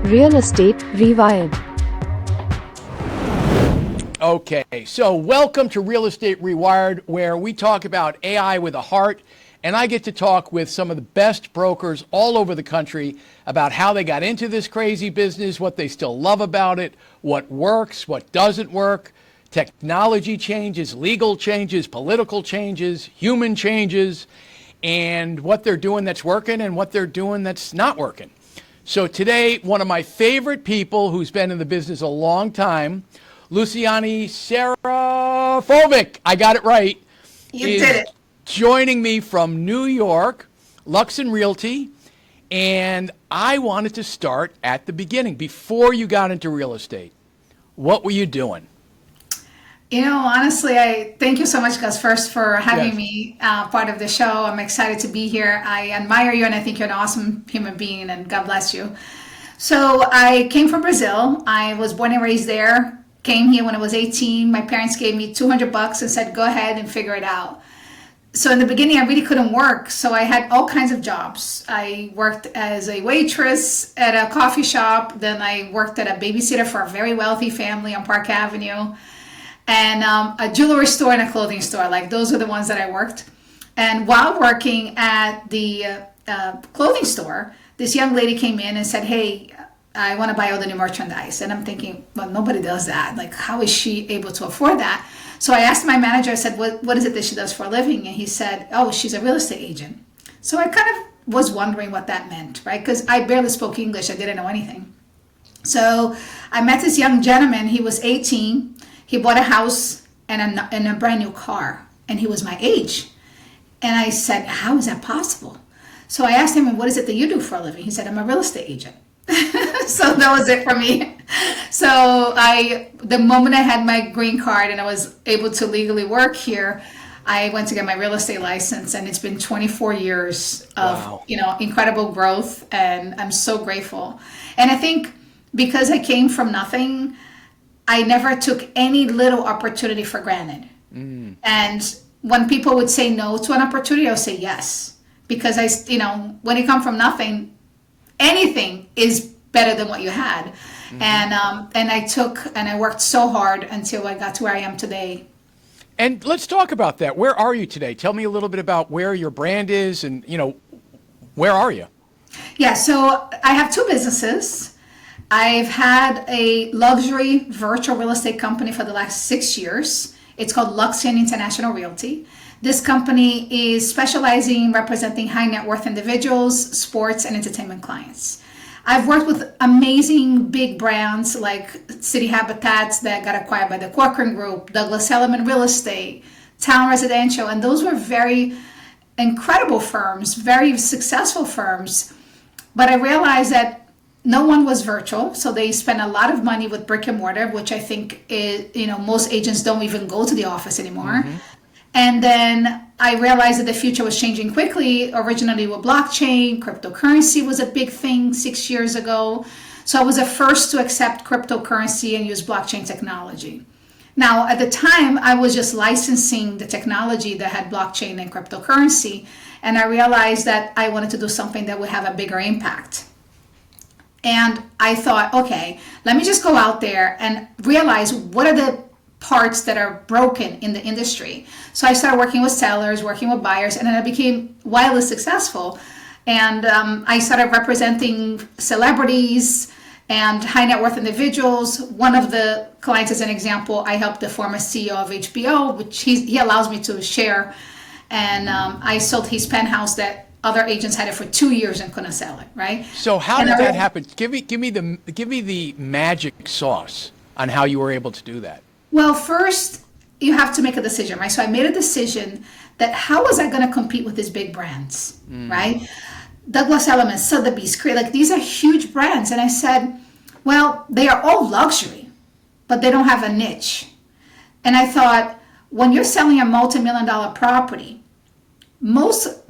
Real Estate Rewired. Okay, so welcome to Real Estate Rewired, where we talk about AI with a heart, and I get to talk with some of the best brokers all over the country about how they got into this crazy business, what they still love about it, what works, what doesn't work, technology changes, legal changes, political changes, human changes, and what they're doing that's working and what they're doing that's not working. So today, one of my favorite people who's been in the business a long time, Luciane Serifovic, I got it right. You did it. Joining me from New York, Luxian Realty, and I wanted to start at the beginning, before you got into real estate. What were you doing? You know, honestly, I thank you so much, Gus, first for having Yes. me part of the show. I'm excited to be here. I admire you, and I think you're an awesome human being, and God bless you. So I came from Brazil. I was born and raised there. Came here when I was 18. My parents gave me $200 and said, go ahead and figure it out. So in the beginning, I really couldn't work. So I had all kinds of jobs. I worked as a waitress at a coffee shop. Then I worked at a babysitter for a very wealthy family on Park Avenue. And a jewelry store and a clothing store. Like, those are the ones that I worked. And while working at the clothing store, this young lady came in and said, hey, I want to buy all the new merchandise. And I'm thinking, well, nobody does that. Like, how is she able to afford that? So I asked my manager, I said, what is it that she does for a living? And he said, oh, she's a real estate agent. So I kind of was wondering what that meant, right? Because I barely spoke English. I didn't know anything. So I met this young gentleman. He was 18. He bought a house and a brand new car. And he was my age. And I said, how is that possible? So I asked him, what is it that you do for a living? He said, I'm a real estate agent. So that was it for me. So the moment I had my green card and I was able to legally work here, I went to get my real estate license, and it's been 24 years of, Wow. Incredible growth, and I'm so grateful. And I think because I came from nothing, I never took any little opportunity for granted. And when people would say no to an opportunity, I would say yes. Because when you come from nothing, anything is better than what you had. And I worked so hard until I got to where I am today. And let's talk about that. Where are you today? Tell me a little bit about where your brand is and, where are you? Yeah, so I have two businesses. I've had a luxury virtual real estate company for the last 6 years. It's called Luxian International Realty. This company is specializing in representing high net worth individuals, sports, and entertainment clients. I've worked with amazing big brands like City Habitats that got acquired by the Corcoran Group, Douglas Elliman Real Estate, Town Residential, and those were very incredible firms, very successful firms. But I realized that no one was virtual, so they spent a lot of money with brick and mortar, which I think is, most agents don't even go to the office anymore. And then I realized that the future was changing quickly. Originally with blockchain, cryptocurrency was a big thing 6 years ago. So I was the first to accept cryptocurrency and use blockchain technology. Now, at the time, I was just licensing the technology that had blockchain and cryptocurrency. And I realized that I wanted to do something that would have a bigger impact. And I thought, okay, let me just go out there and realize what are the parts that are broken in the industry. So I started working with sellers, working with buyers, and then I became wildly successful. And I started representing celebrities and high net worth individuals. One of the clients, as an example, I helped the former CEO of HBO, which he allows me to share. And I sold his penthouse that other agents had it for 2 years and couldn't sell it, right? So how did that happen? Give me the magic sauce on how you were able to do that. Well, first, you have to make a decision, right? So I made a decision that how was I going to compete with these big brands, right? Douglas Elliman, Sotheby's, like these are huge brands. And I said, well, they are all luxury, but they don't have a niche. And I thought, when you're selling a multi-million-dollar property, most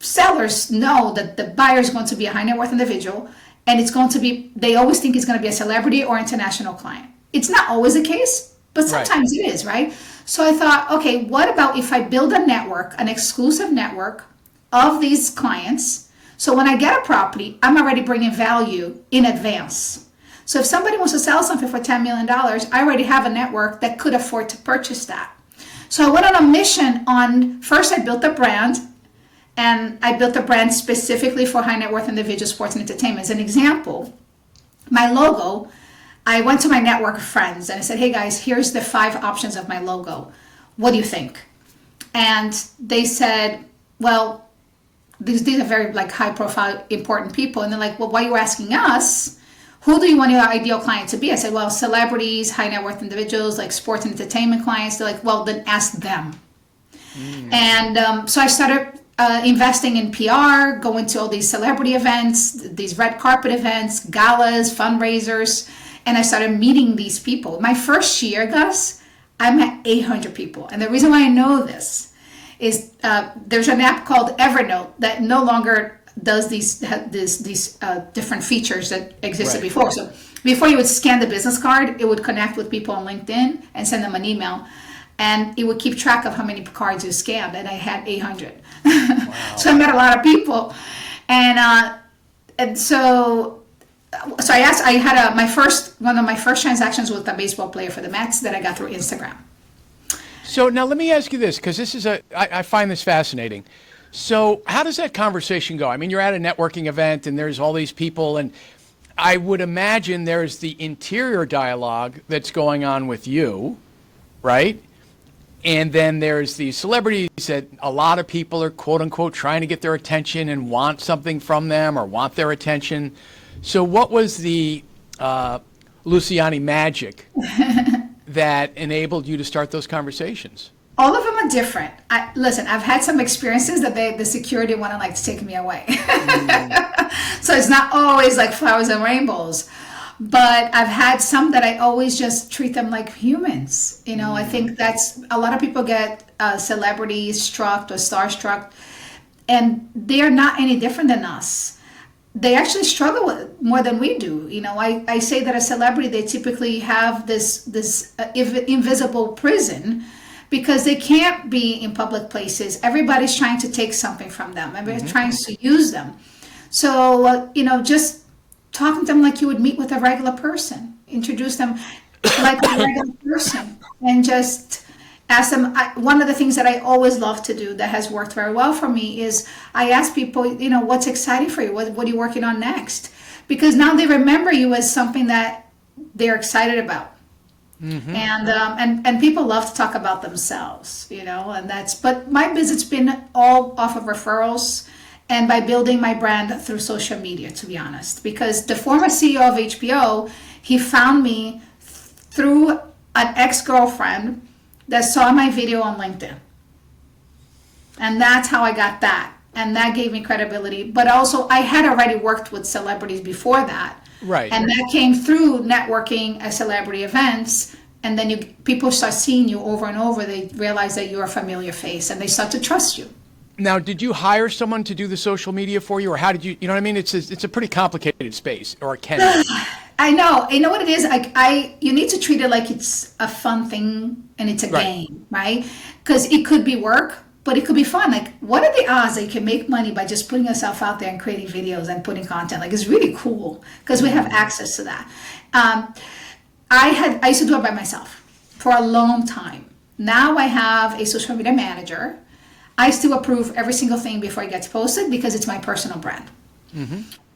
sellers know that the buyer is going to be a high net worth individual, and they always think it's going to be a celebrity or international client. It's not always the case, but sometimes it is, right? So I thought, okay, what about if I build a network, an exclusive network of these clients, So when I get a property, I'm already bringing value in advance. So if somebody wants to sell something for $10 million, I already have a network that could afford to purchase that. So I went on a mission first I built a brand, and I built a brand specifically for high net worth individual sports and entertainment. As an example, my logo, I went to my network of friends and I said, hey guys, here's the 5 options of my logo. What do you think? And they said, well, these are very like high profile, important people. And they're like, well, why are you asking us? Who do you want your ideal client to be? I said, well, celebrities, high net worth individuals, like sports and entertainment clients. They're like, well, then ask them. And so I started investing in PR, going to all these celebrity events, these red carpet events, galas, fundraisers, and I started meeting these people. My first year, Gus, I met 800 people. And the reason why I know this is there's an app called Evernote that no longer does these different features that existed before. So before you would scan the business card, it would connect with people on LinkedIn and send them an email. And it would keep track of how many cards you scanned, and I had 800. Wow. So I met a lot of people, and so I had one of my first transactions with a baseball player for the Mets that I got through Instagram. So now let me ask you this, because I find this fascinating. So how does that conversation go? I mean, you're at a networking event and there's all these people, and I would imagine there's the interior dialogue that's going on with you, right? And then there's the celebrities that a lot of people are, quote unquote, trying to get their attention and want something from them or want their attention. So what was the Luciane magic that enabled you to start those conversations? All of them are different. Listen, I've had some experiences that the security want to like to take me away. So it's not always like flowers and rainbows. But I've had some that I always just treat them like humans. You know, I think that's a lot of people get celebrity struck or starstruck, and they're not any different than us. They actually struggle with it more than we do. You know, I say that a celebrity, they typically have this invisible prison because they can't be in public places. Everybody's trying to take something from them. Everybody's trying to use them. So, you know, just talking to them like you would meet with a regular person. Introduce them like a regular person and just ask them. One of the things that I always love to do that has worked very well for me is I ask people, you know, what's exciting for you? What are you working on next? Because now they remember you as something that they're excited about. And people love to talk about themselves, you know, but my business been all off of referrals and by building my brand through social media, to be honest. Because the former CEO of HBO, he found me through an ex-girlfriend that saw my video on LinkedIn. And that's how I got that. And that gave me credibility. But also, I had already worked with celebrities before that. Right. And that came through networking at celebrity events. And then people start seeing you over and over. They realize that you're a familiar face and they start to trust you. Now, did you hire someone to do the social media for you, or how did you know what I mean? It's a pretty complicated space, or it can be. I know. You know what it is? You need to treat it like it's a fun thing and it's a game, right? Because it could be work, but it could be fun. Like, what are the odds that you can make money by just putting yourself out there and creating videos and putting content? Like, it's really cool because we have access to that. I used to do it by myself for a long time. Now I have a social media manager. I still approve every single thing before it gets posted because it's my personal brand.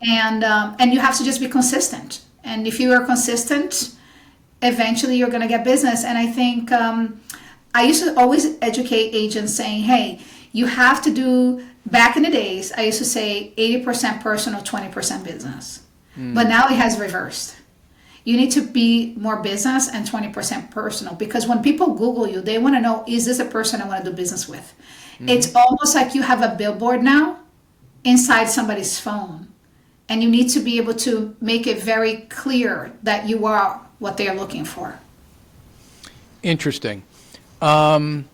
And you have to just be consistent. And if you are consistent, eventually you're going to get business. And I think I used to always educate agents saying, hey, you have to do, back in the days, I used to say 80% personal, 20% business. But now it has reversed. You need to be more business and 20% personal, because when people Google you, they want to know, is this a person I want to do business with? It's almost like you have a billboard now inside somebody's phone, and you need to be able to make it very clear that you are what they are looking for. Interesting. So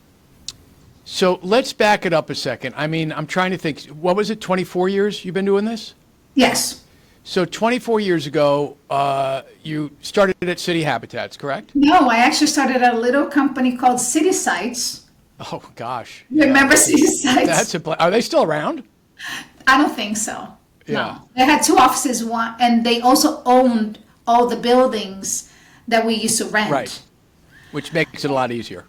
let's back it up a second. I mean, I'm trying to think, what was it, 24 years you've been doing this? Yes. So 24 years ago, you started at City Habitats, correct? No, I actually started a little company called City Sites. Oh, gosh. Remember City Sites? Are they still around? I don't think so. Yeah. No. They had two offices, one, and they also owned all the buildings that we used to rent. Right. Which makes it a lot easier.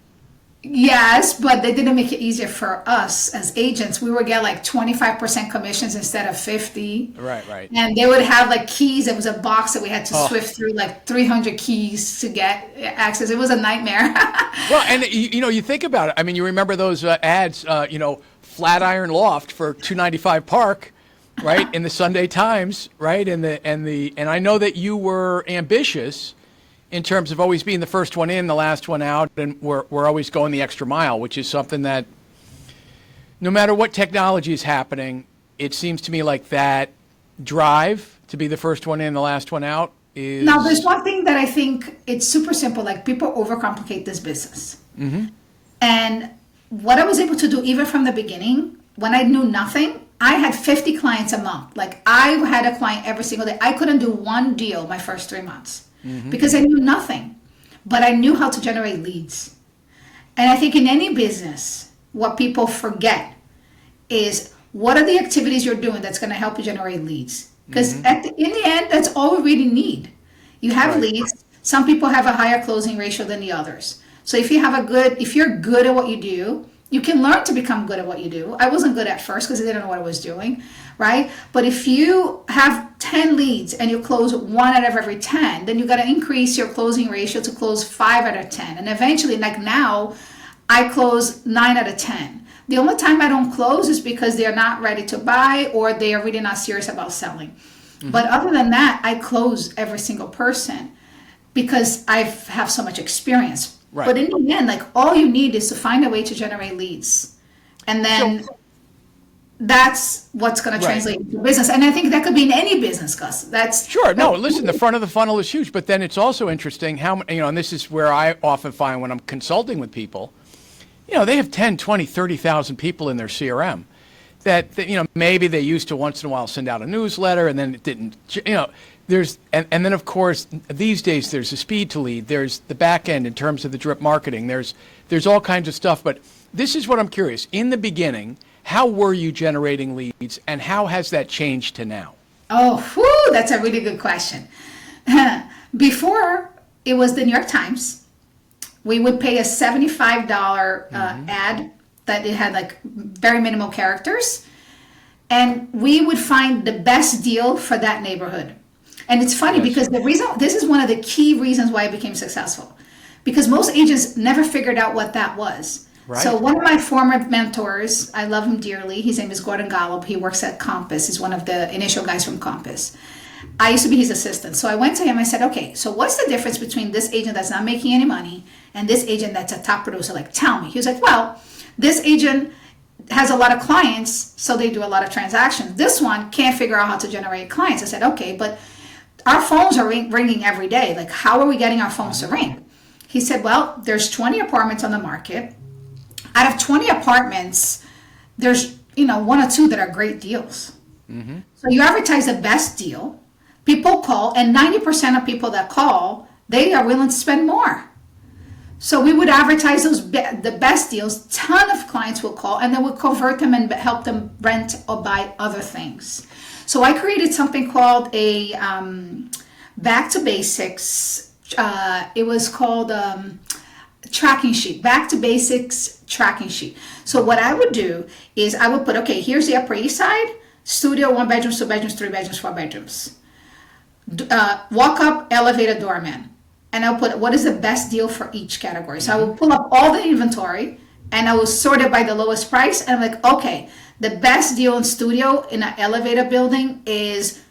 Yes, but they didn't make it easier for us as agents. We would get like 25% commissions instead of 50. Right. And they would have like keys. It was a box that we had to Oh. swift through, like 300 keys to get access. It was a nightmare. Well, and you think about it. I mean, you remember those ads, Flatiron Loft for 295 Park, right, in the Sunday Times, right, and I know that you were ambitious in terms of always being the first one in, the last one out, and we're always going the extra mile, which is something that no matter what technology is happening, it seems to me like that drive to be the first one in, the last one out is. Now, there's one thing that I think it's super simple. Like, people overcomplicate this business. And what I was able to do, even from the beginning, when I knew nothing, I had 50 clients a month. Like, I had a client every single day. I couldn't do one deal my first 3 months because I knew nothing, but I knew how to generate leads. And I think in any business, what people forget is, what are the activities you're doing that's going to help you generate leads? Because in the end, that's all we really need. You have leads. Some people have a higher closing ratio than the others. So if you're good at what you do, you can learn to become good at what you do. I wasn't good at first because I didn't know what I was doing, right? But if you have 10 leads and you close 1 out of every 10, then you got to increase your closing ratio to close 5 out of 10. And eventually, like now, I close 9 out of 10. The only time I don't close is because they're not ready to buy or they are really not serious about selling. But other than that, I close every single person because I have so much experience. Right. But in the end, like, all you need is to find a way to generate leads. And then that's what's going to translate into business. And I think that could be in any business, Gus. Sure. No, listen, the front of the funnel is huge, but then it's also interesting how, and this is where I often find when I'm consulting with people, they have 10, 20, 30,000 people in their CRM that maybe they used to once in a while send out a newsletter and then it didn't, there's, and then of course, these days there's a speed to lead, there's the back end in terms of the drip marketing, there's all kinds of stuff, but this is what I'm curious. In the beginning, how were you generating leads and how has that changed to now? Oh, that's a really good question. Before, it was the New York Times. We would pay a $75 ad that it had like very minimal characters. And we would find the best deal for that neighborhood. And it's funny because this is one of the key reasons why I became successful. Because most agents never figured out what that was. Right. So one of my former mentors, I love him dearly. His name is Gordon Golub. He works at Compass. He's one of the initial guys from Compass. I used to be his assistant. So I went to him. I said, okay, so what's the difference between this agent that's not making any money and this agent that's a top producer? Like, tell me. He was like, well, this agent has a lot of clients, so they do a lot of transactions. This one can't figure out how to generate clients. I said, okay, but our phones are ringing every day. Like, how are we getting our phones to ring? He said, well, there's 20 apartments on the market. Out of 20 apartments, there's 1 or 2 that are great deals. So you advertise the best deal. People call, and 90% of people that call, they are willing to spend more. So we would advertise the best deals. Ton of clients will call, and then we'll convert them and help them rent or buy other things. So I created something called a back to basics. It was called tracking sheet, back to basics tracking sheet. So what I would do is I would put, okay, here's the Upper East Side, studio, 1 bedroom, 2 bedrooms, 3 bedrooms, 4 bedrooms. Walk up, elevator, doorman. And I'll put what is the best deal for each category. So I will pull up all the inventory and I will sort it by the lowest price. And I'm like, okay, the best deal in studio in an elevator building is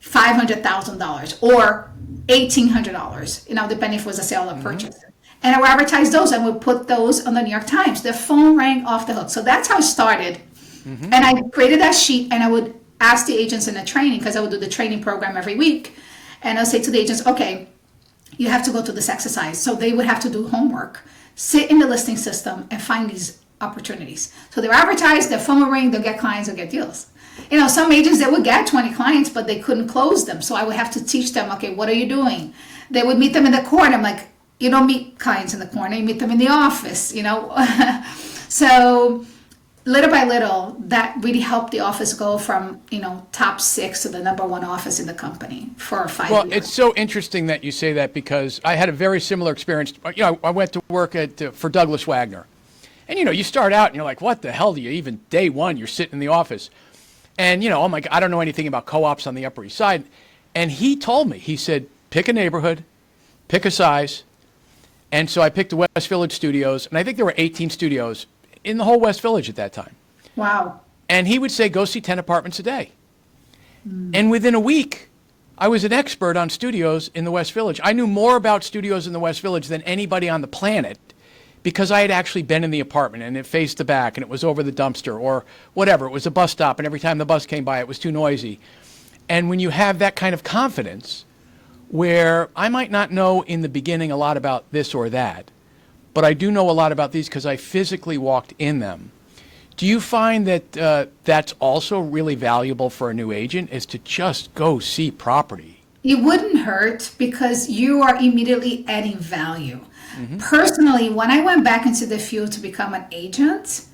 $500,000 or $1,800, depending if it was a sale or purchase. And I would advertise those and would put those on the New York Times. The phone rang off the hook. So that's how it started. And I created that sheet and I would ask the agents in the training, because I would do the training program every week. And I'll say to the agents, okay, you have to go through this exercise. So they would have to do homework, sit in the listing system and find these opportunities. So they're advertised, their phone will ring, they'll get clients, they'll get deals. Some agents, they would get 20 clients, but they couldn't close them. So I would have to teach them, okay, what are you doing? They would meet them in the corner. I'm like, you don't meet clients in the corner, you meet them in the office, So little by little, that really helped the office go from, top 6 to the #1 office in the company for 5 years. Well, it's so interesting that you say that because I had a very similar experience. I went to work for Douglas Wagner. And, you start out and you're like, what the hell do you even, day one, you're sitting in the office. And, oh my God, I don't know anything about co-ops on the Upper East Side. And he told me, he said, pick a neighborhood, pick a size. And so I picked the West Village studios. And I think there were 18 studios in the whole West Village at that time. Wow. And he would say, go see 10 apartments a day. And within a week, I was an expert on studios in the West Village. I knew more about studios in the West Village than anybody on the planet, because I had actually been in the apartment and it faced the back and it was over the dumpster or whatever. It was a bus stop and every time the bus came by, it was too noisy. And when you have that kind of confidence, where I might not know in the beginning a lot about this or that, but I do know a lot about these because I physically walked in them. Do you find that that's also really valuable for a new agent, is to just go see property? It wouldn't hurt because you are immediately adding value. Personally, when I went back into the field to become an agent,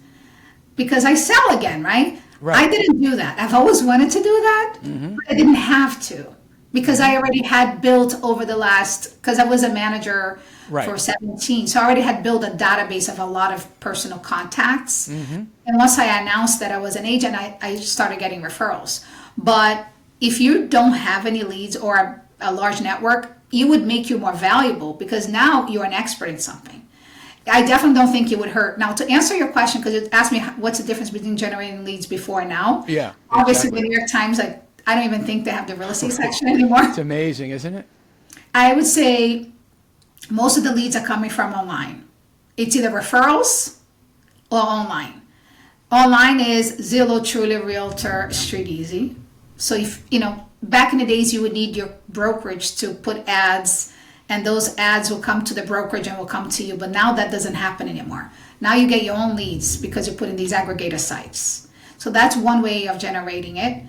because I sell again, right? I didn't do that. I've always wanted to do that, but I didn't have to because I already had built over the last, because I was a manager for 17. So I already had built a database of a lot of personal contacts. And once I announced that I was an agent, I started getting referrals. But if you don't have any leads or a large network, it would make you more valuable because now you're an expert in something. I definitely don't think it would hurt. Now, to answer your question, because you asked me what's the difference between generating leads before and now. Yeah. Obviously, the New York Times, I don't even think they have the real estate section anymore. It's amazing, isn't it? I would say most of the leads are coming from online. It's either referrals or online. Online is Zillow, Truly, Realtor, Street Easy. So if, back in the days, you would need your brokerage to put ads, and those ads will come to the brokerage and will come to you. But now that doesn't happen anymore. Now you get your own leads because you put in these aggregator sites. So that's one way of generating it.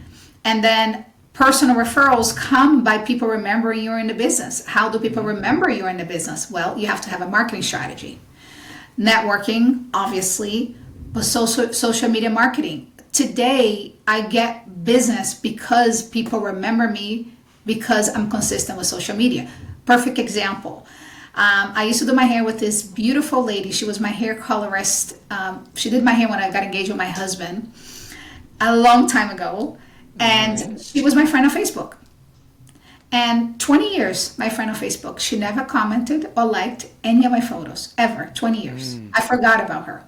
And then personal referrals come by people remembering you're in the business. How do people remember you're in the business? Well, you have to have a marketing strategy. Networking, obviously, but social media marketing. Today, I get business because people remember me because I'm consistent with social media. Perfect example. I used to do my hair with this beautiful lady. She was my hair colorist. She did my hair when I got engaged with my husband a long time ago. And she was my friend on Facebook. And 20 years, my friend on Facebook. She never commented or liked any of my photos, ever. 20 years. I forgot about her.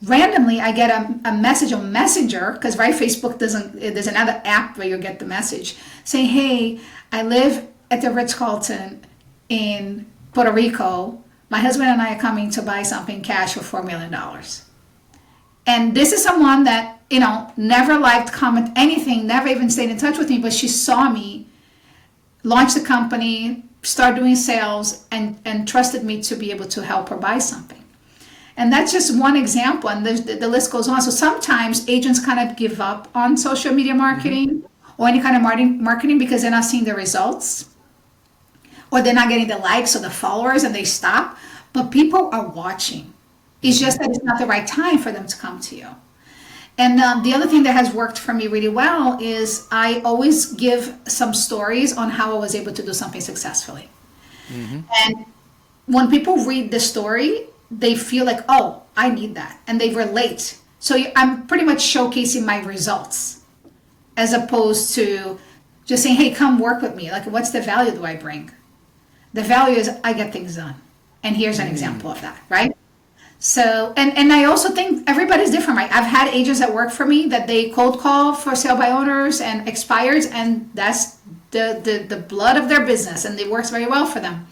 Randomly, I get a message on Messenger, because Facebook there's another app where you get the message, saying, hey, I live at the Ritz-Carlton in Puerto Rico. My husband and I are coming to buy something cash for $4 million. And this is someone that, never liked, comment anything, never even stayed in touch with me, but she saw me launch the company, start doing sales, and trusted me to be able to help her buy something. And that's just one example, and the list goes on. So sometimes agents kind of give up on social media marketing or any kind of marketing because they're not seeing the results, or they're not getting the likes or the followers, and they stop. But people are watching. It's just that it's not the right time for them to come to you. And the other thing that has worked for me really well is I always give some stories on how I was able to do something successfully. And when people read the story, they feel like, oh, I need that. And they relate. So I'm pretty much showcasing my results as opposed to just saying, hey, come work with me. Like, what's the value do I bring? The value is I get things done. And here's an example of that, right? So, and I also think everybody's different, right? I've had agents that work for me that they cold call for sale by owners and expires, and that's the blood of their business, and it works very well for them.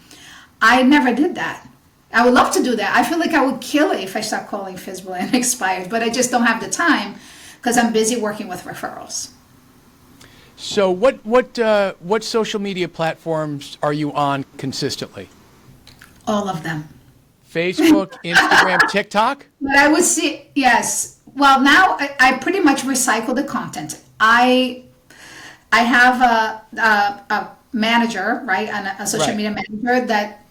I never did that. I would love to do that. I feel like I would kill it if I start calling FSBO and expires, but I just don't have the time because I'm busy working with referrals. So what social media platforms are you on consistently? All of them. Facebook, Instagram, TikTok? But I would say, yes. Well, now I pretty much recycle the content. I have a manager, right, and a social media manager that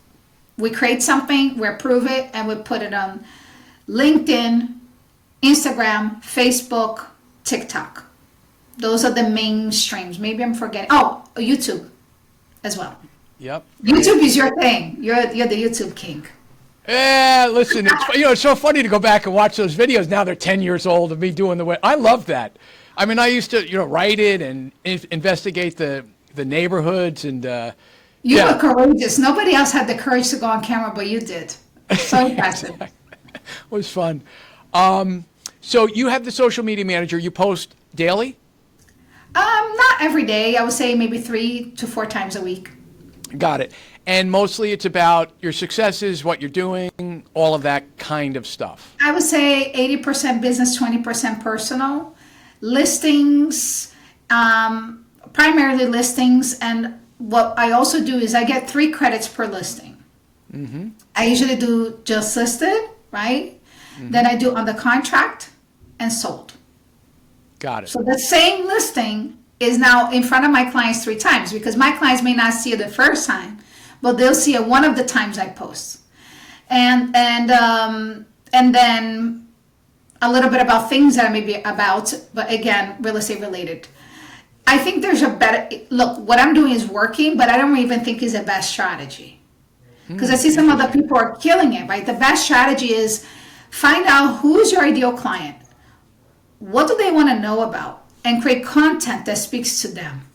we create something, we approve it, and we put it on LinkedIn, Instagram, Facebook, TikTok. Those are the main streams. Maybe I'm forgetting. Oh, YouTube as well. Yep. YouTube is your thing. You're the YouTube king. Yeah, listen, it's so funny to go back and watch those videos. Now they're 10 years old of me doing the way. I love that. I mean, I used to, write it and investigate the neighborhoods and. You were courageous. Nobody else had the courage to go on camera, but you did. So impressive. It was fun. So you have the social media manager. You post daily? Not every day. I would say maybe 3 to 4 times a week. Got it. And mostly it's about your successes, what you're doing, all of that kind of stuff. I would say 80% business, 20% personal. Listings, primarily listings. And what I also do is I get 3 credits per listing. Mm-hmm. I usually do just listed, right? Mm-hmm. Then I do under contract and sold. Got it. So the same listing is now in front of my clients 3 times because my clients may not see it the first time, but they'll see it one of the times I post. And then a little bit about things that I may be about, but again, real estate related. I think there's a better, look, what I'm doing is working, but I don't even think is the best strategy. Because I see some other people are killing it, right? The best strategy is find out who's your ideal client. What do they want to know about? And create content that speaks to them.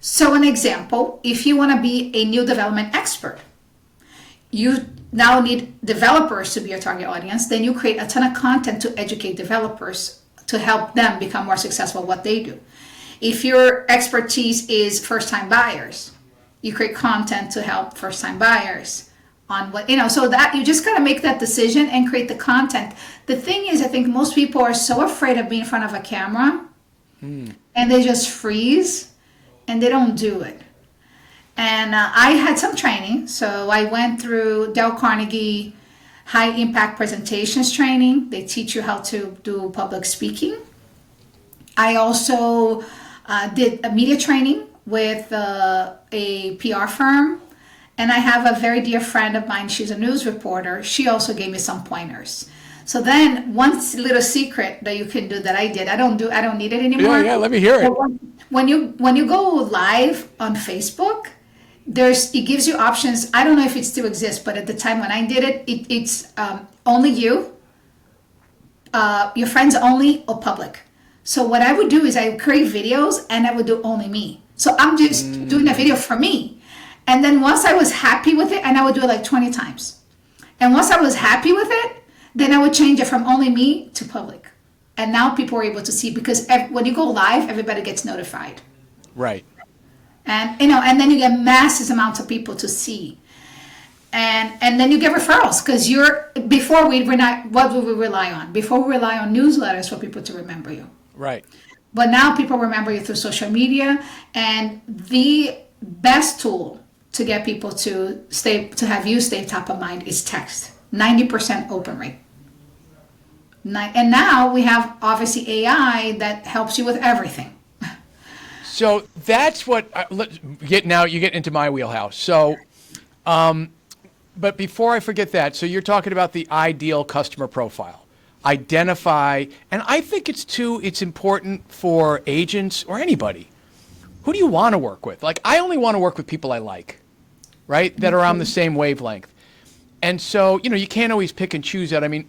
So an example, if you want to be a new development expert, you now need developers to be your target audience, then you create a ton of content to educate developers to help them become more successful at what they do. If your expertise is first-time buyers, you create content to help first-time buyers on what, so that you just got to make that decision and create the content. The thing is, I think most people are so afraid of being in front of a camera and they just freeze and they don't do it. And I had some training. So I went through Dale Carnegie high impact presentations training. They teach you how to do public speaking. I also did a media training with a PR firm. And I have a very dear friend of mine, she's a news reporter. She also gave me some pointers. So then one little secret that you can do that I did, I don't need it anymore. Yeah, let me hear it. When you go live on Facebook, it gives you options. I don't know if it still exists, but at the time when I did it, it's only you, your friends only, or public. So what I would do is I would create videos and I would do only me. So I'm just doing a video for me. And then once I was happy with it, and I would do it like 20 times. And once I was happy with it, then I would change it from only me to public. And now people are able to see because when you go live, everybody gets notified. Right. And and then you get massive amounts of people to see. And then you get referrals because what do we rely on? Before we rely on newsletters for people to remember you. Right. But now people remember you through social media, and the best tool to get people to have you stay top of mind is text. 90% open rate. And now we have obviously AI that helps you with everything. So that's what you get into my wheelhouse. So, but before I forget that, so you're talking about the ideal customer profile. Identify, and I think it's important for agents or anybody. Who do you want to work with? Like, I only want to work with people I like, right? That are on the same wavelength. And so, you can't always pick and choose that. I mean,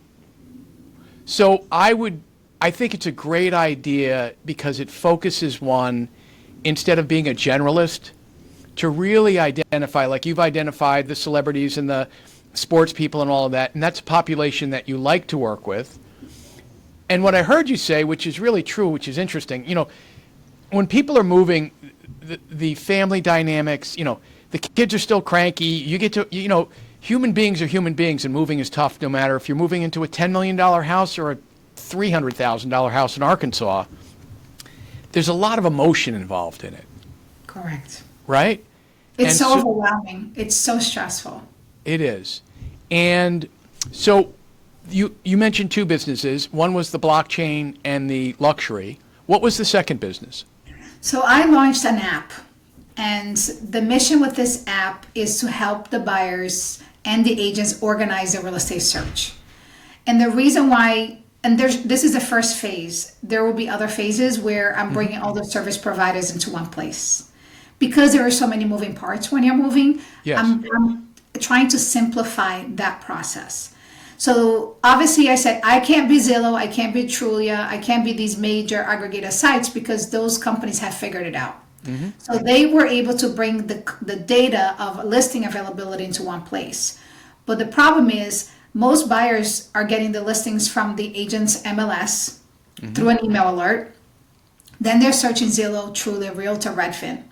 so I think it's a great idea because it focuses one, instead of being a generalist, to really identify, like you've identified the celebrities and the sports people and all of that, and that's a population that you like to work with. And what I heard you say, which is really true, which is interesting, when people are moving, the family dynamics, the kids are still cranky. You get to, human beings are human beings, and moving is tough no matter if you're moving into a $10 million house or a $300,000 house in Arkansas. There's a lot of emotion involved in it. Correct. Right? It's so overwhelming. It's so stressful. It is. And so you mentioned 2 businesses. One was the blockchain and the luxury. What was the second business? So I launched an app, and the mission with this app is to help the buyers and the agents organize their real estate search. And the reason why and this is the first phase. There will be other phases where I'm bringing all the service providers into one place. Because there are so many moving parts when you're moving, Yes. I'm trying to simplify that process. So obviously I said, I can't be Zillow, I can't be Trulia, I can't be these major aggregator sites because those companies have figured it out. So they were able to bring the data of listing availability into one place. But the problem is most buyers are getting the listings from the agent's MLS through an email alert. Then they're searching Zillow, Trulia, Realtor, Redfin.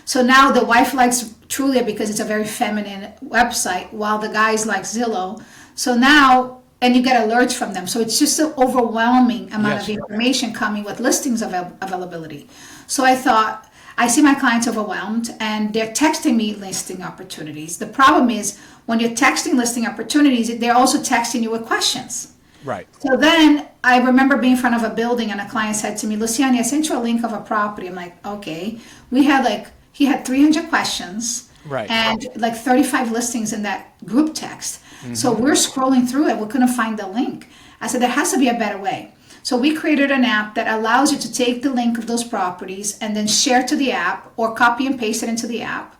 So now the wife likes Trulia because it's a very feminine website, while the guys like Zillow. So now, and you get alerts from them. So it's just an overwhelming amount of information coming with listings availability. So I thought, I see my clients overwhelmed and they're texting me listing opportunities. The problem is when you're texting listing opportunities, they're also texting you with questions. Right. So then I remember being in front of a building and a client said to me, Luciane, I sent you a link of a property. I'm like, okay. He had 300 questions and like 35 listings in that group text. So we're scrolling through it. We couldn't find the link. I said, there has to be a better way. So we created an app that allows you to take the link of those properties and then share to the app or copy and paste it into the app.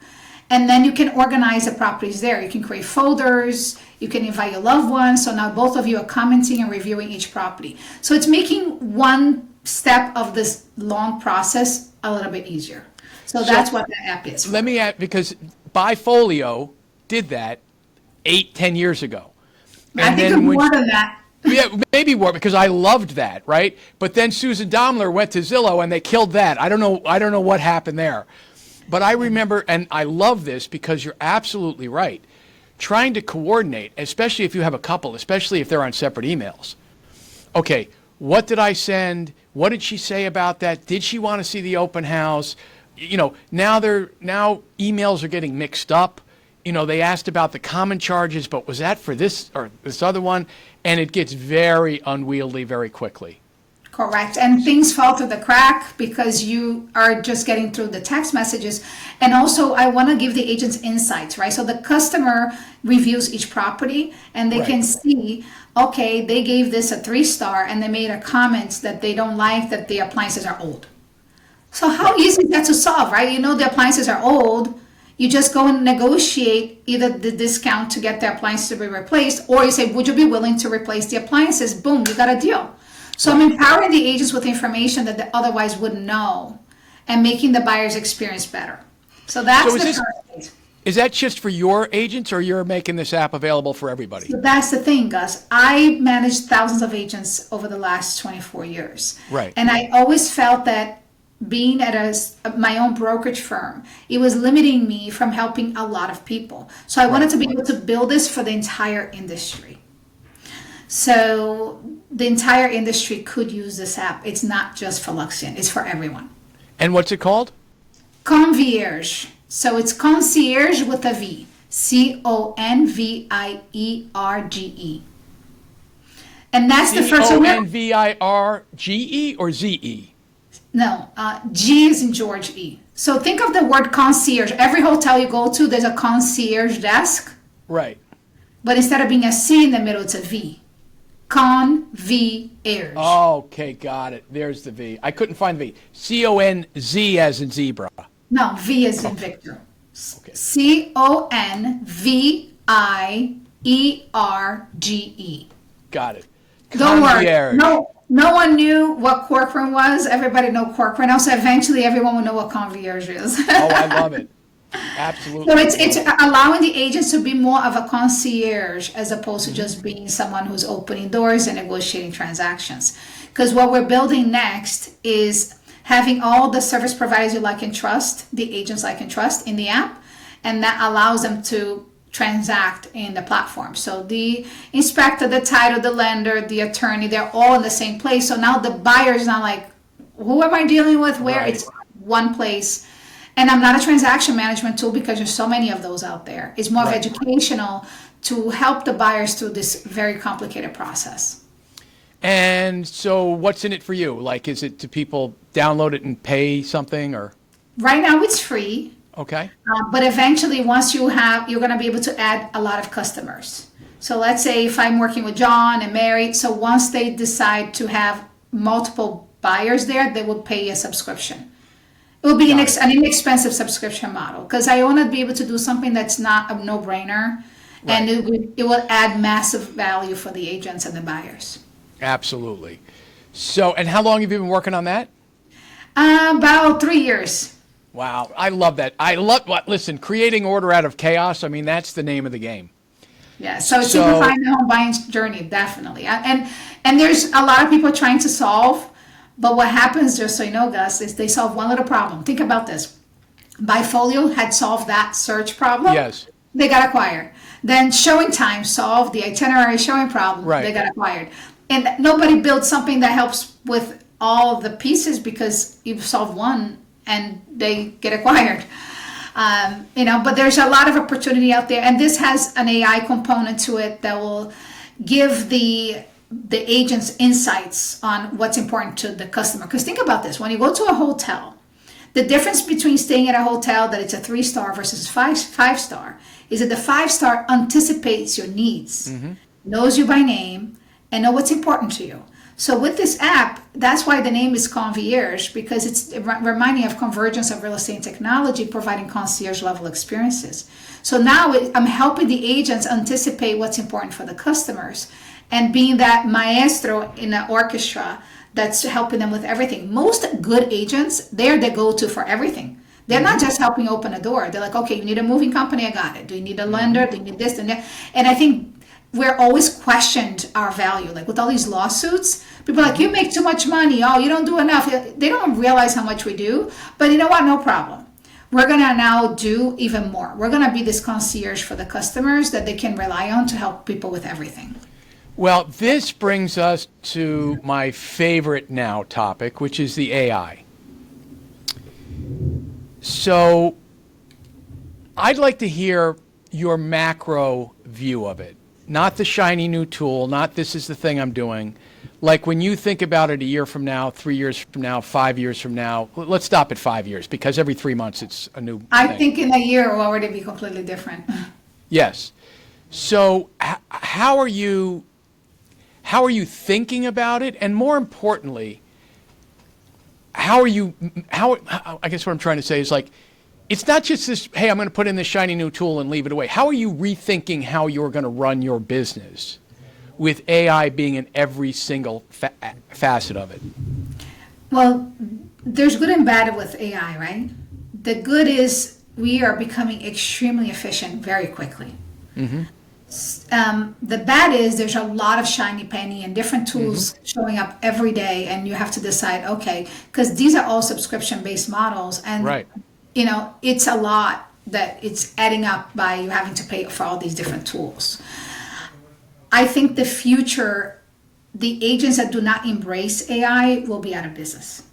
And then you can organize the properties there. You can create folders. You can invite your loved ones. So now both of you are commenting and reviewing each property. So it's making one step of this long process a little bit easier. So that's what the app is. Let me add, because Bifolio did that 8-10 years ago. I think it's more than that. Yeah, maybe more, because I loved that, right? But then Susan Domler went to Zillow and they killed that. I don't know what happened there. But I remember, and I love this because you're absolutely right, trying to coordinate, especially if you have a couple, especially if they're on separate emails. Okay, what did I send? What did she say about that? Did she want to see the open house? You know, now emails are getting mixed up. You know, they asked about the common charges, but was that for this or this other one? And it gets very unwieldy very quickly. Correct. And things fall through the crack because you are just getting through the text messages. And also, I want to give the agents insights, right? So the customer reviews each property and they can see, okay, they gave this a 3-star and they made a comment that they don't like that the appliances are old. So how easy is that to solve, right? You know the appliances are old. You just go and negotiate either the discount to get the appliances to be replaced, or you say, would you be willing to replace the appliances? Boom, you got a deal. So I'm empowering the agents with information that they otherwise wouldn't know and making the buyer's experience better. So that's the first phase. Is that just for your agents, or you're making this app available for everybody? So that's the thing, Gus. I managed thousands of agents over the last 24 years. Right. And I always felt that being at my own brokerage firm, it was limiting me from helping a lot of people. So I wanted to be able to build this for the entire industry. So the entire industry could use this app. It's not just for Luxian, it's for everyone. And what's it called? Concierge. So it's concierge with a V. CONVIERGE. And that's the first one. CONVIRGE or ZE? No, G is in George E. So think of the word concierge. Every hotel you go to, there's a concierge desk. Right. But instead of being a C in the middle, it's a V. Concierge. Okay, got it. There's the V. I couldn't find the V. CONZ as in zebra. No, V is in Victor. Okay. CONVIERGE. Got it. Don't worry. Concierge. No one knew what corcoran was. Everybody know corcoran now. So eventually everyone will know what concierge is. Oh, I love it. Absolutely. So it's allowing the agents to be more of a concierge as opposed to just being someone who's opening doors and negotiating transactions. Because what we're building next is having all the service providers you like and trust, the agents like and trust in the app, and that allows them to transact in the platform. So the inspector, the title, the lender, the attorney, they're all in the same place. So now the buyer is not like, who am I dealing with? Where? Right. It's one place. And I'm not a transaction management tool because there's so many of those out there. It's more of educational to help the buyers through this very complicated process. And so what's in it for you? Like, is it to people download it and pay something, or? Right now it's free. Okay. But eventually, once you're going to be able to add a lot of customers. So let's say if I'm working with John and Mary, so once they decide to have multiple buyers there, they will pay a subscription. It will be an inexpensive subscription model because I want to be able to do something that's not a no-brainer, and it will add massive value for the agents and the buyers. Absolutely. So, and how long have you been working on that? About 3 years. Wow, I love that. Listen, creating order out of chaos, I mean, that's the name of the game. Yeah, so simplifying the home buying journey, definitely. And there's a lot of people trying to solve, but what happens, just so you know, Gus, is they solve one little problem. Think about this. Buyfolio had solved that search problem. Yes. They got acquired. Then Showing Time solved the itinerary showing problem. Right. They got acquired. And nobody built something that helps with all the pieces because you've solved one and they get acquired. But there's a lot of opportunity out there, and this has an AI component to it that will give the agents insights on what's important to the customer. Because think about this: when you go to a hotel, the difference between staying at a hotel that it's a 3-star versus five-star is that the 5-star anticipates your needs, knows you by name, and know what's important to you. So with this app, that's why the name is Concierge, because it's reminding of convergence of real estate and technology, providing concierge level experiences. So now I'm helping the agents anticipate what's important for the customers and being that maestro in an orchestra that's helping them with everything. Most good agents, they're the go-to for everything. They're not just helping open a door. They're like, okay, you need a moving company, I got it. Do you need a lender? Do you need this and that? And I think we're always questioned our value. Like with all these lawsuits, people are like, you make too much money. Oh, you don't do enough. They don't realize how much we do. But you know what? No problem. We're going to now do even more. We're going to be this concierge for the customers that they can rely on to help people with everything. Well, this brings us to my favorite now topic, which is the AI. So I'd like to hear your macro view of it. Not the shiny new tool, not this is the thing I'm doing. Like when you think about it a year from now, 3 years from now, 5 years from now, let's stop at 5 years because every 3 months it's a new I thing. think in a year it will already be completely different. Yes. So how are you thinking about it? And more importantly, how I guess what I'm trying to say is like, it's not just this, hey, I'm going to put in this shiny new tool and leave it away. How are you rethinking how you're going to run your business with AI being in every single facet of it? Well, there's good and bad with AI, right? The good is we are becoming extremely efficient very quickly. Mm-hmm. The bad is there's a lot of shiny penny and different tools showing up every day, and you have to decide, okay, because these are all subscription-based models, and right. It's a lot that it's adding up by you having to pay for all these different tools. I think the future, the agents that do not embrace AI will be out of business.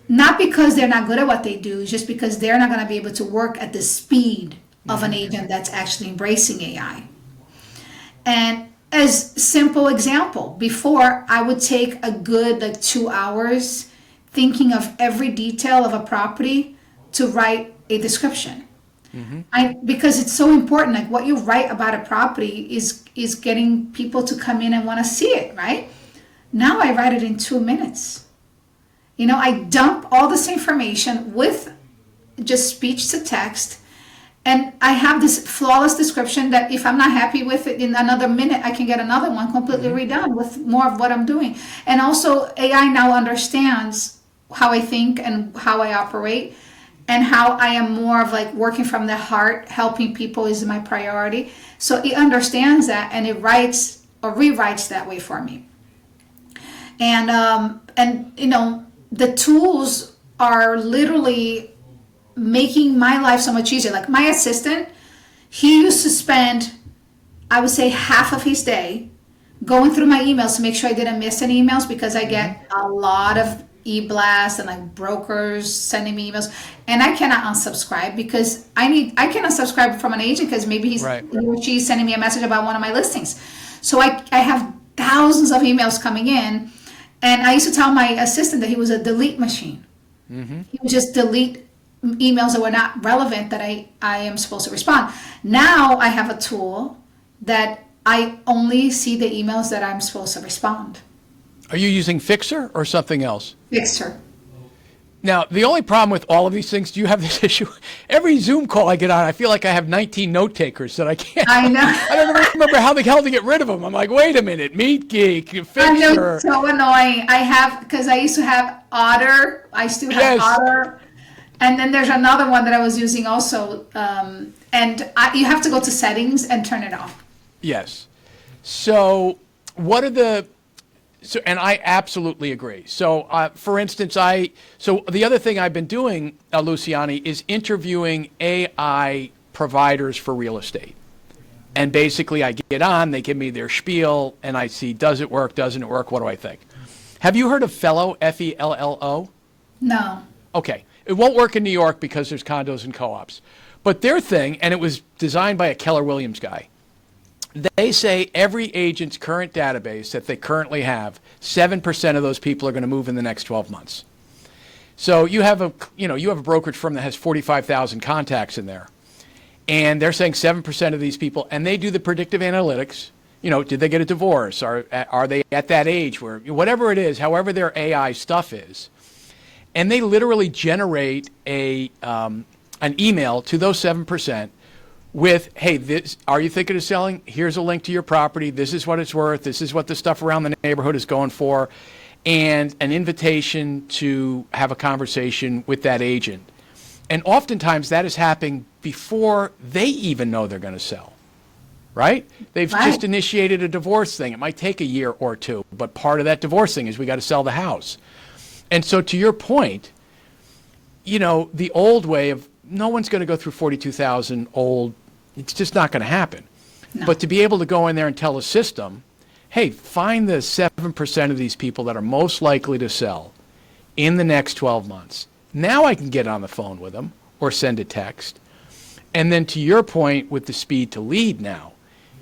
Not because they're not good at what they do, it's just because they're not going to be able to work at the speed of an agent that's actually embracing AI. And as simple example, before I would take a good 2 hours thinking of every detail of a property to write a description. Because it's so important, like what you write about a property is getting people to come in and want to see it, right? Now I write it in 2 minutes. I dump all this information with just speech to text, and I have this flawless description that if I'm not happy with it in another minute, I can get another one completely redone with more of what I'm doing. And also AI now understands how I think and how I operate, and how I am more of like working from the heart, helping people is my priority. So it understands that, and it writes or rewrites that way for me. And the tools are literally making my life so much easier. Like my assistant, he used to spend, I would say, half of his day going through my emails to make sure I didn't miss any emails, because I get a lot of e-blasts and like brokers sending me emails, and I cannot unsubscribe because I cannot unsubscribe from an agent because maybe he or she's sending me a message about one of my listings. So I have thousands of emails coming in, and I used to tell my assistant that he was a delete machine. He would just delete emails that were not relevant that I am supposed to respond. Now I have a tool that I only see the emails that I'm supposed to respond. Are you using Fixer or something else? Fixer. Now, the only problem with all of these things, do you have this issue? Every Zoom call I get on, I feel like I have 19 note takers that I can't. I know. I don't remember how the hell to get rid of them. I'm like, wait a minute, MeetGeek, Fixer. I know, it's so annoying. I have, because I used to have Otter. I still have Yes. Otter. And then there's another one that I was using also. You have to go to settings and turn it off. Yes. So what are the, and I absolutely agree. So for instance, so the other thing I've been doing, Luciane, is interviewing AI providers for real estate. And basically I get on, they give me their spiel, and I see, does it work, doesn't it work, what do I think? Have you heard of Fellow, Fello? No. Okay. It won't work in New York because there's condos and co-ops. But their thing, and it was designed by a Keller Williams guy, they say every agent's current database that they currently have, 7% of those people are going to move in the next 12 months. So you have a brokerage firm that has 45,000 contacts in there, and they're saying 7% of these people, and they do the predictive analytics. Did they get a divorce? Are they at that age where, whatever it is, however their AI stuff is, and they literally generate an email to those 7%. With, hey, are you thinking of selling? Here's a link to your property. This is what it's worth. This is what the stuff around the neighborhood is going for. And an invitation to have a conversation with that agent. And oftentimes that is happening before they even know they're going to sell, right? They've just initiated a divorce thing. It might take a year or two, but part of that divorce thing is we got to sell the house. And so to your point, the old way of no one's going to go through 42,000 old. It's just not going to happen. No. But to be able to go in there and tell a system, hey, find the 7% of these people that are most likely to sell in the next 12 months. Now I can get on the phone with them or send a text. And then to your point with the speed to lead now,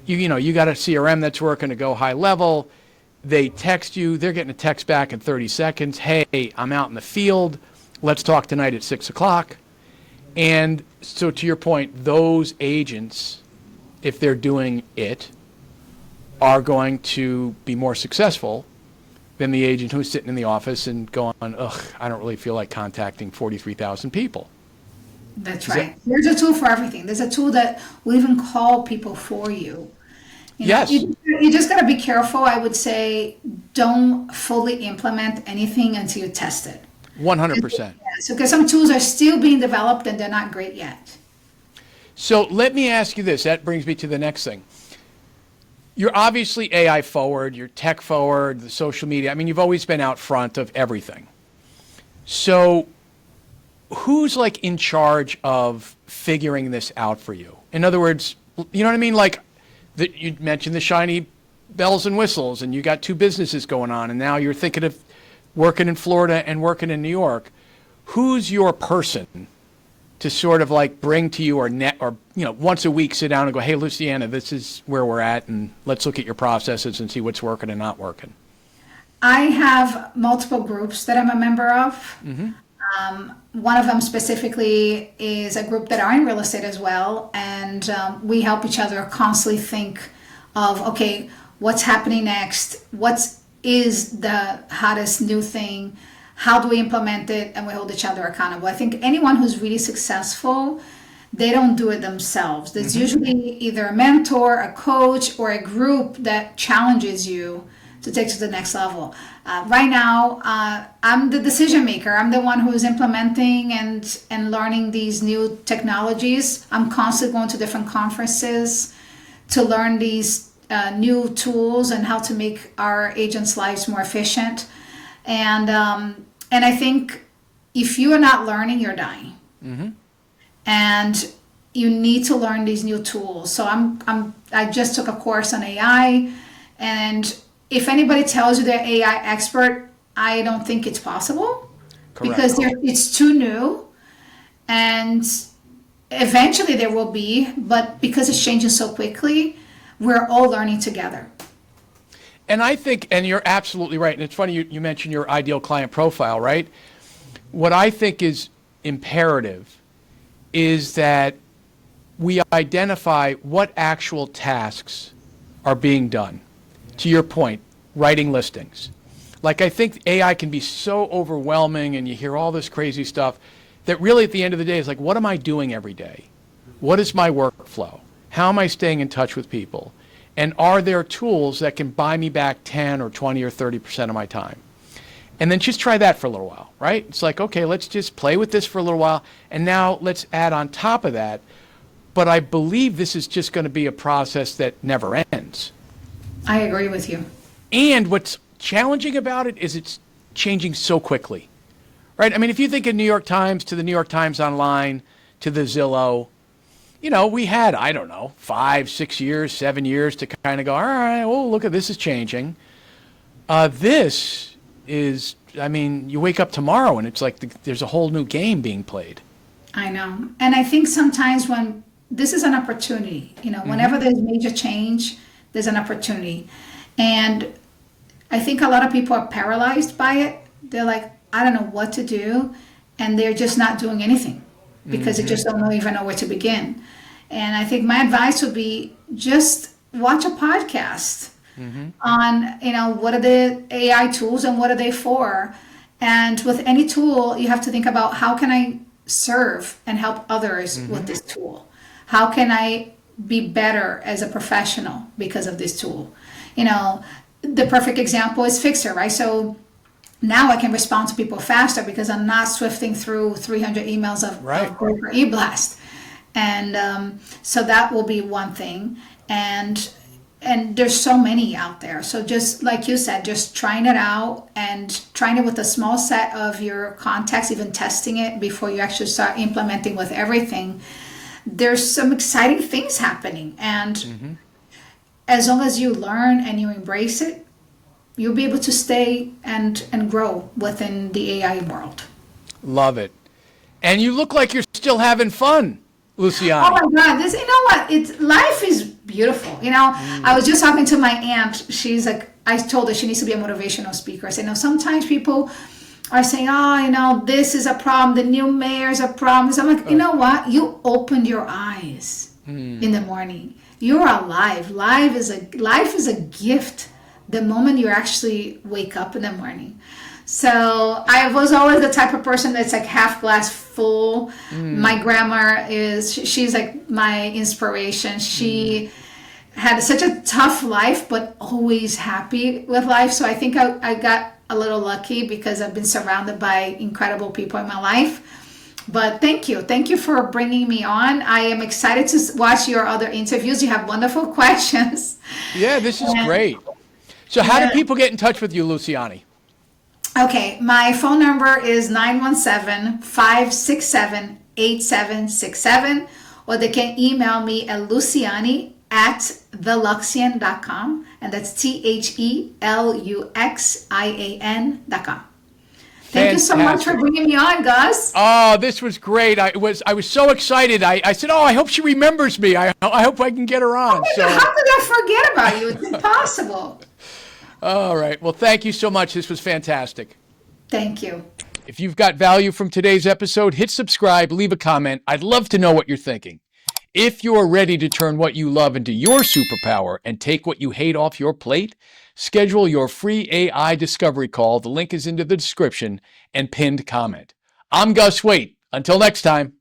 you got a CRM that's working to go high level. They text you. They're getting a text back in 30 seconds. Hey, I'm out in the field. Let's talk tonight at 6 o'clock. And so to your point, those agents, if they're doing it, are going to be more successful than the agent who's sitting in the office and going, ugh, I don't really feel like contacting 43,000 people. That's right. There's a tool for everything. There's a tool that will even call people for you. Yes. You just got to be careful. I would say don't fully implement anything until you test it. 100%. So because some tools are still being developed and they're not great yet. So let me ask you this. That brings me to the next thing. You're obviously AI forward, you're tech forward, the social media. I mean, you've always been out front of everything. So who's like in charge of figuring this out for you? In other words, you know what I mean? Like you mentioned the shiny bells and whistles, and you got two businesses going on, and now you're thinking of working in Florida and working in New York. Who's your person to sort of like bring to you or once a week sit down and go, hey, Luciana, this is where we're at, and let's look at your processes and see what's working and not working? I have multiple groups that I'm a member of. Mm-hmm. One of them specifically is a group that are in real estate as well, and we help each other constantly think of, okay, what's happening next? What is the hottest new thing? How do we implement it? And we hold each other accountable. I think anyone who's really successful, they don't do it themselves. There's usually either a mentor, a coach, or a group that challenges you to take to the next level. Right now, I'm the decision maker. I'm the one who's implementing and learning these new technologies. I'm constantly going to different conferences to learn these new tools and how to make our agents' lives more efficient. And I think if you are not learning, you're dying. Mm-hmm. And you need to learn these new tools. So I just took a course on AI, and if anybody tells you they're AI expert, I don't think it's possible. Correct. Because it's too new, and eventually there will be, but because it's changing so quickly, we're all learning together. And I think, and you're absolutely right, and it's funny you mentioned your ideal client profile, right? What I think is imperative is that we identify what actual tasks are being done. To your point, writing listings. Like, I think AI can be so overwhelming and you hear all this crazy stuff that really at the end of the day is like, what am I doing every day? What is my workflow? How am I staying in touch with people? And are there tools that can buy me back 10 or 20 or 30% of my time? And then just try that for a little while, right? It's like, okay, let's just play with this for a little while. And now let's add on top of that. But I believe this is just going to be a process that never ends. I agree with you. And what's challenging about it is it's changing so quickly, right? I mean, if you think of New York Times to the New York Times Online to the Zillow, you know, we had, I don't know, 5, 6 years, 7 years to kind of go, all right, well, look at this is changing. This is, I mean, you wake up tomorrow and it's like there's a whole new game being played. I know. And I think sometimes when this is an opportunity, you know, whenever there's major change, there's an opportunity. And I think a lot of people are paralyzed by it. They're like, I don't know what to do. And they're just not doing anything because they just don't even know where to begin. And I think my advice would be just watch a podcast on, you know, what are the AI tools and what are they for? And with any tool, you have to think about how can I serve and help others with this tool? How can I be better as a professional because of this tool? You know, the perfect example is Fixer, right? So now I can respond to people faster because I'm not swifting through 300 emails of Broker e-blast. And so that will be one thing. And there's so many out there. So just like you said, just trying it out and trying it with a small set of your contacts, even testing it before you actually start implementing with everything. There's some exciting things happening. And as long as you learn and you embrace it, you'll be able to stay and grow within the AI world. Love it. And you look like you're still having fun, Luciane. Oh my God, this, you know what? Life is beautiful. You know, I was just talking to my aunt. She's like, I told her she needs to be a motivational speaker. I said, no, sometimes people are saying, oh, you know, this is a problem. The new mayor's a problem. So I'm like, you know what? You opened your eyes in the morning. You're alive. Life is a gift the moment you actually wake up in the morning. So I was always the type of person that's like half glass full. My grandma she's like my inspiration. She had such a tough life, but always happy with life. So I think I got a little lucky because I've been surrounded by incredible people in my life. But thank you for bringing me on. I am excited to watch your other interviews. You have wonderful questions. Yeah, this is great. So how do people get in touch with you, Luciane? Okay, my phone number is 917-567-8767, or they can email me at luciane@theluxian.com, and that's TheLuxian.com. Thank you so much for bringing me on, Gus. Oh, this was great. I was so excited. I said, oh, I hope she remembers me. I hope I can get her on. Oh, how could I forget about you? It's impossible. All right. Well, thank you so much. This was fantastic. Thank you. If you've got value from today's episode, hit subscribe, leave a comment. I'd love to know what you're thinking. If you're ready to turn what you love into your superpower and take what you hate off your plate, schedule your free AI discovery call. The link is in the description and pinned comment. I'm Gus Waite. Until next time.